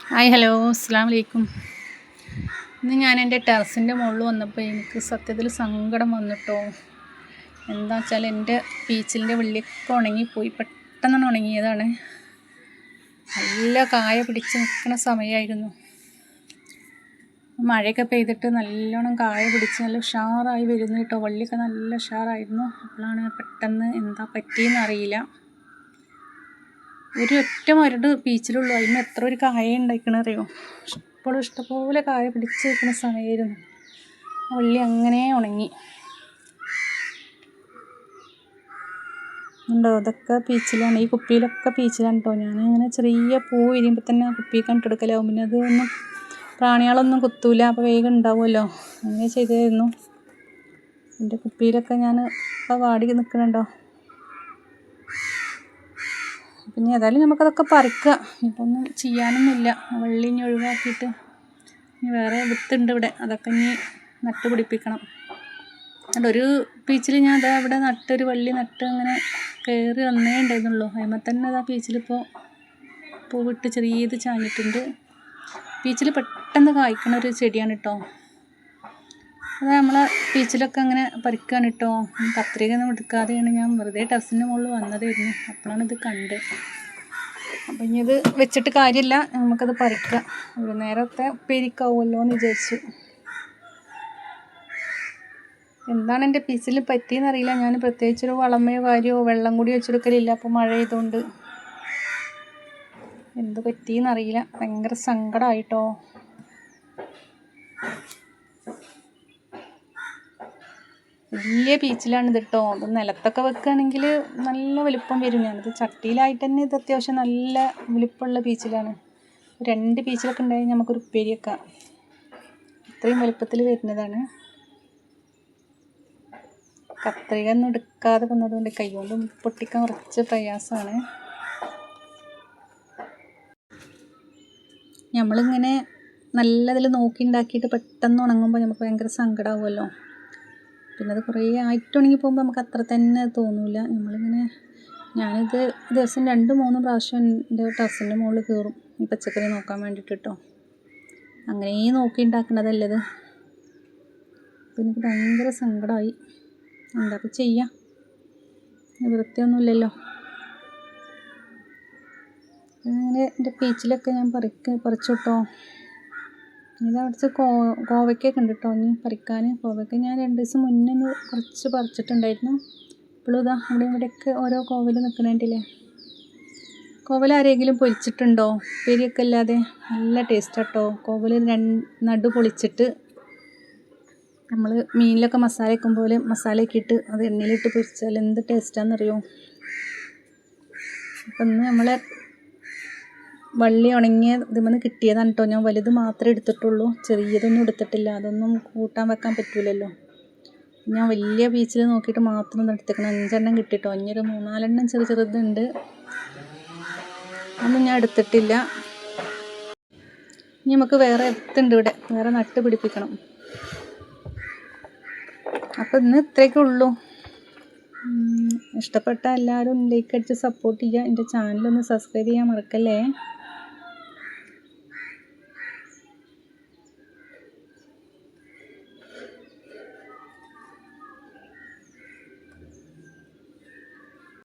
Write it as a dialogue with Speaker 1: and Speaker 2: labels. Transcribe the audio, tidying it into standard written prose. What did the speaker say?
Speaker 1: Hi hello അസ്സലാമു അലൈക്കും. ഇന്ന് ഞാൻ എൻ്റെ ടെറസിൻ്റെ മുകളിൽ വന്നപ്പോൾ എനിക്ക് സത്യത്തിൽ സങ്കടം വന്നിട്ടോ. എന്താ വെച്ചാൽ എൻ്റെ പീച്ചിലിൻ്റെ വെള്ളിയൊക്കെ ഉണങ്ങിപ്പോയി, പെട്ടെന്ന് ഉണങ്ങിയതാണ്. നല്ല കായ പിടിച്ച് നിൽക്കുന്ന സമയമായിരുന്നു. മഴയൊക്കെ പെയ്തിട്ട് നല്ലോണം കായ പിടിച്ച് നല്ല ഉഷാറായി വരുന്നു കേട്ടോ. വള്ളിയൊക്കെ നല്ല ഉഷാറായിരുന്നു. അപ്പോഴാണ് പെട്ടെന്ന് എന്താ പറ്റിയെന്നറിയില്ല. ഒറ്റ മരട് പീച്ചിലുള്ളൂ, അതിന് എത്ര ഒരു കായ ഉണ്ടായിക്കണറിയോ. ഇപ്പോഴും ഇഷ്ടംപോലെ കായ പിടിച്ച് വെക്കുന്ന സമയമായിരുന്നു. വള്ളി അങ്ങനെ ഉണങ്ങി ഉണ്ടോ. അതൊക്കെ പീച്ചിലാണ്, ഈ കുപ്പിയിലൊക്കെ പീച്ചിലാണ് കേട്ടോ. ഞാനിങ്ങനെ ചെറിയ പൂ വിരിയുമ്പോൾ തന്നെ കുപ്പി കണ്ടെടുക്കലാവും. പിന്നെ അതൊന്നും പ്രാണികളൊന്നും കുത്തൂല, അപ്പോൾ വേഗം ഉണ്ടാവുമല്ലോ. അങ്ങനെ ചെയ്തായിരുന്നു. എൻ്റെ കുപ്പിയിലൊക്കെ ഞാൻ ഇപ്പോൾ വാടി നിൽക്കണുണ്ടോ. പിന്നെ ഏതായാലും നമുക്കതൊക്കെ പറിക്കാം. ഇപ്പം ഒന്നും ചെയ്യാനൊന്നുമില്ല. വള്ളി ഇനി ഒഴിവാക്കിയിട്ട് ഇനി വേറെ വിത്തുണ്ട് ഇവിടെ, അതൊക്കെ ഇനി നട്ട് പിടിപ്പിക്കണം. അതുകൊണ്ട് ഒരു പീച്ചിൽ ഞാൻ അതാ ഇവിടെ നട്ടൊരു വള്ളി നട്ട് അങ്ങനെ കയറി വന്നേ ഉണ്ടായിരുന്നുള്ളൂ. അതിന്മേൽ തന്നെ അതാ പീച്ചിലിപ്പോൾ പൂവിട്ട് ചെറിയത് ചാഞ്ഞിട്ടുണ്ട്. പീച്ചിൽ പെട്ടെന്ന് കായ്ക്കണ ഒരു ചെടിയാണ് കേട്ടോ. അത് നമ്മളെ പീച്ചിലൊക്കെ അങ്ങനെ പറിക്കുകയാണ് കേട്ടോ. കത്രികയൊന്നും എടുക്കാതെയാണ് ഞാൻ വെറുതെ ടെറസിൻ്റെ മുകളിൽ വന്നതായിരുന്നു. അപ്പോഴാണ് ഇത് കണ്ട്. അപ്പം ഇനി ഇത് വെച്ചിട്ട് കാര്യമില്ല, നമുക്കത് പറിക്കാം. ഒരു നേരത്തെ ഉപ്പേരിക്കാവുമല്ലോ എന്ന് വിചാരിച്ചു. എന്താണ് എൻ്റെ പീച്ചിൽ പറ്റിയെന്നറിയില്ല. ഞാൻ പ്രത്യേകിച്ചൊരു വളമയോ കാര്യമോ വെള്ളം കൂടി വെച്ചെടുക്കലില്ല. അപ്പോൾ മഴ ചെയ്തുകൊണ്ട് എന്ത് പറ്റിയെന്നറിയില്ല. ഭയങ്കര സങ്കടമായിട്ടോ. വലിയ പീച്ചിലാണിത് കേട്ടോ. അത് നിലത്തൊക്കെ വെക്കുകയാണെങ്കിൽ നല്ല വലിപ്പം വരും. ഞാനത് ചട്ടിയിലായിട്ട് തന്നെ ഇത് അത്യാവശ്യം നല്ല വലിപ്പമുള്ള പീച്ചിലാണ്. 2 പീച്ചിലൊക്കെ ഉണ്ടായി നമുക്കൊരു ഉപ്പേരി വെക്കാം. ഇത്രയും വലിപ്പത്തിൽ വരുന്നതാണ്. കത്രിക ഒന്നും എടുക്കാതെ വന്നതുകൊണ്ട് കൈകൊണ്ടും പൊട്ടിക്കാൻ കുറച്ച് പ്രയാസമാണ്. നമ്മളിങ്ങനെ നല്ലതിൽ നോക്കി ഉണ്ടാക്കിയിട്ട് പെട്ടെന്ന് ഉണങ്ങുമ്പോൾ നമുക്ക് ഭയങ്കര സങ്കടമാവുമല്ലോ. പിന്നെ അത് കുറേ ആയിട്ട് ഉണങ്ങി പോകുമ്പോൾ നമുക്ക് അത്ര തന്നെ തോന്നില്ല. നമ്മളിങ്ങനെ ഞാനിത് ദിവസം 2-3 പ്രാവശ്യം എൻ്റെ ടെറസിൻ്റെ മുകളിൽ കയറും ഈ പച്ചക്കറി നോക്കാൻ വേണ്ടിയിട്ട് കേട്ടോ. അങ്ങനെ നോക്കി ഉണ്ടാക്കുന്നതല്ലേ ഇത്. അപ്പം എനിക്ക് ഭയങ്കര സങ്കടമായി. എന്താ ചെയ്യാം, വൃത്തിയൊന്നുമില്ലല്ലോ. അങ്ങനെ എൻ്റെ പീച്ചിലൊക്കെ ഞാൻ പറിച്ചു കേട്ടോ. ഇത് അവിടുത്തെ കോവയ്ക്കൊക്കെ ഉണ്ട് കേട്ടോ ഇനി പറിക്കാൻ. കോവയ്ക്ക ഞാൻ 2 ദിവസം മുന്നേ കുറച്ച് പറിച്ചിട്ടുണ്ടായിരുന്നു. ഇപ്പോഴും ഇതാ അവിടെ ഇവിടെയൊക്കെ ഓരോ കോവൽ നിൽക്കണേണ്ടില്ലേ. കോവൽ ആരെങ്കിലും പൊരിച്ചിട്ടുണ്ടോ? ഉപ്പേരിയൊക്കെ അല്ലാതെ നല്ല ടേസ്റ്റ് കേട്ടോ. കോവൽ നടു പൊളിച്ചിട്ട് നമ്മൾ മീനിലൊക്കെ മസാല വയ്ക്കും പോലെ മസാലയൊക്കെ ഇട്ട് അത് എണ്ണയിലിട്ട് പൊരിച്ചാൽ എന്ത് ടേസ്റ്റാണെന്നറിയോ. അപ്പം ഇന്ന് നമ്മളെ വള്ളി ഉണങ്ങിയ ഇതിമെന്ന് കിട്ടിയതാണ് കേട്ടോ. ഞാൻ വലുത് മാത്രമേ എടുത്തിട്ടുള്ളൂ, ചെറിയതൊന്നും എടുത്തിട്ടില്ല. അതൊന്നും കൂട്ടാൻ വെക്കാൻ പറ്റൂലല്ലോ. ഞാൻ വലിയ പീച്ചിൽ നോക്കിയിട്ട് മാത്രം എടുത്തേക്കണം. 5 എണ്ണം കിട്ടിട്ടോ. ഇനിയൊരു 3-4 എണ്ണം ചെറുതുണ്ട്, ഒന്നും ഞാൻ എടുത്തിട്ടില്ല. ഇനി നമുക്ക് വേറെ വിത്തുണ്ട് ഇവിടെ, വേറെ നട്ട് പിടിപ്പിക്കണം. അപ്പോൾ ഇന്ന് ഇത്രയൊക്കെ ഉള്ളൂ. ഇഷ്ടപ്പെട്ട എല്ലാവരും ലൈക്ക് അടിച്ച് സപ്പോർട്ട് ചെയ്യുക. എൻ്റെ ചാനലൊന്ന് സബ്സ്ക്രൈബ് ചെയ്യാൻ മറക്കല്ലേ.